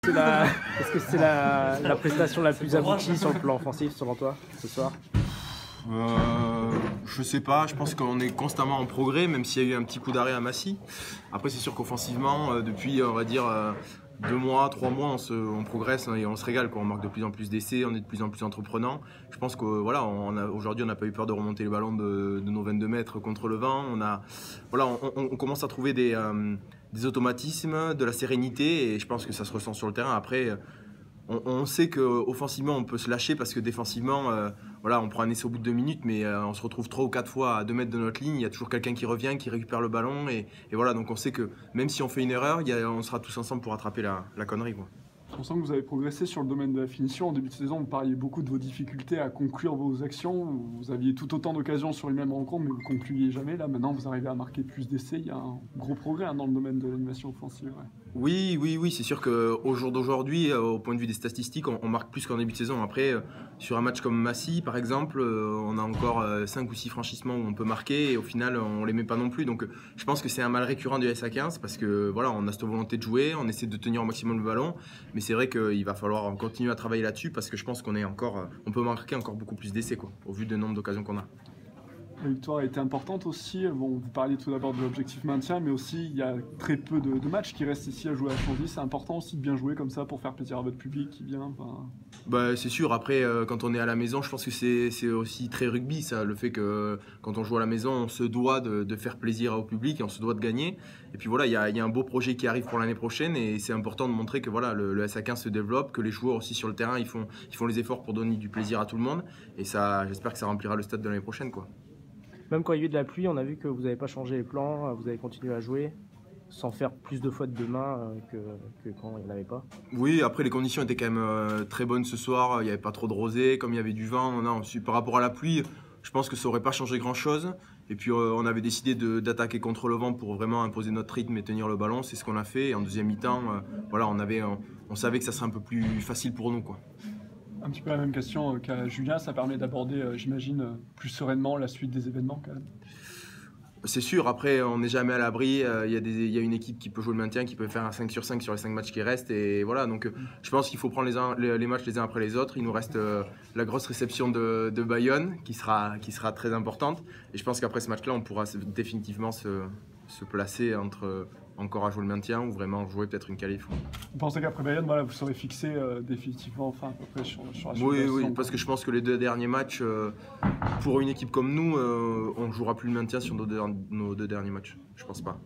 Est-ce que c'est la prestation la plus aboutie sur le plan offensif selon toi ce soir? Je sais pas, je pense qu'on est constamment en progrès, même s'il y a eu un petit coup d'arrêt à Massy. Après, c'est sûr qu'offensivement, depuis, on va dire, 2 mois, 3 mois, on progresse et on se régale, quoi. On marque de plus en plus d'essais, on est de plus en plus entreprenant. Je pense que voilà, aujourd'hui, on n'a pas eu peur de remonter les ballons de nos 22 mètres contre le vent. On commence à trouver des automatismes, de la sérénité, et je pense que ça se ressent sur le terrain. Après, on sait qu'offensivement on peut se lâcher parce que défensivement voilà, on prend un essai au bout de 2 minutes, mais on se retrouve 3 ou 4 fois à 2 mètres de notre ligne, il y a toujours quelqu'un qui revient, qui récupère le ballon, et voilà, donc on sait que même si on fait une erreur, on sera tous ensemble pour rattraper la connerie, quoi. On sent que vous avez progressé sur le domaine de la finition. En début de saison, vous parliez beaucoup de vos difficultés à conclure vos actions. Vous aviez tout autant d'occasions sur une même rencontre, mais vous ne concluiez jamais. Là, maintenant, vous arrivez à marquer plus d'essais. Il y a un gros progrès dans le domaine de l'animation offensive. Ouais. Oui, c'est sûr qu'au jour d'aujourd'hui, au point de vue des statistiques, on marque plus qu'en début de saison. Après, sur un match comme Massy, par exemple, on a encore 5 ou 6 franchissements où on peut marquer, et au final, on ne les met pas non plus. Donc, je pense que c'est un mal récurrent du SA15 parce que voilà, on a cette volonté de jouer, on essaie de tenir au maximum le ballon, mais c'est vrai qu'il va falloir continuer à travailler là-dessus parce que je pense qu'on peut marquer encore beaucoup plus d'essais, quoi, au vu du nombre d'occasions qu'on a. La victoire a été importante aussi. Bon, vous parliez tout d'abord de l'objectif maintien, mais aussi il y a très peu de matchs qui restent ici à jouer à Chanzy. C'est important aussi de bien jouer comme ça pour faire plaisir à votre public qui vient. C'est sûr, après quand on est à la maison, je pense que c'est aussi très rugby, ça, le fait que quand on joue à la maison, on se doit de faire plaisir au public et on se doit de gagner. Et puis voilà, il y a un beau projet qui arrive pour l'année prochaine, et c'est important de montrer que voilà, le SA15 se développe, que les joueurs aussi sur le terrain ils font les efforts pour donner du plaisir à tout le monde, et ça, j'espère que ça remplira le stade de l'année prochaine, quoi. Même quand il y a eu de la pluie, on a vu que vous n'avez pas changé les plans, vous avez continué à jouer sans faire plus de fautes de main que quand il n'y en avait pas. Oui, après les conditions étaient quand même très bonnes ce soir, il n'y avait pas trop de rosée, comme il y avait du vent. Par rapport à la pluie, je pense que ça n'aurait pas changé grand chose. Et puis on avait décidé d'attaquer contre le vent pour vraiment imposer notre rythme et tenir le ballon, c'est ce qu'on a fait. Et en deuxième mi-temps, voilà, on savait que ça serait un peu plus facile pour nous, quoi. Un petit peu la même question qu'à Julien, ça permet d'aborder, j'imagine, plus sereinement la suite des événements quand même. C'est sûr, après on n'est jamais à l'abri, il y a une équipe qui peut jouer le maintien, qui peut faire un 5 sur 5 sur les 5 matchs qui restent, et voilà, donc je pense qu'il faut prendre les matchs les uns après les autres. Il nous reste la grosse réception de Bayonne qui sera très importante, et je pense qu'après ce match-là on pourra définitivement se placer entre encore à jouer le maintien ou vraiment jouer peut-être une qualif. Vous pensez qu'après Bayonne, voilà, vous serez fixé définitivement, enfin à peu près sur la suite? Oui, parce que je pense que les 2 derniers matchs, pour une équipe comme nous, on ne jouera plus le maintien sur nos 2 derniers matchs. Je pense pas.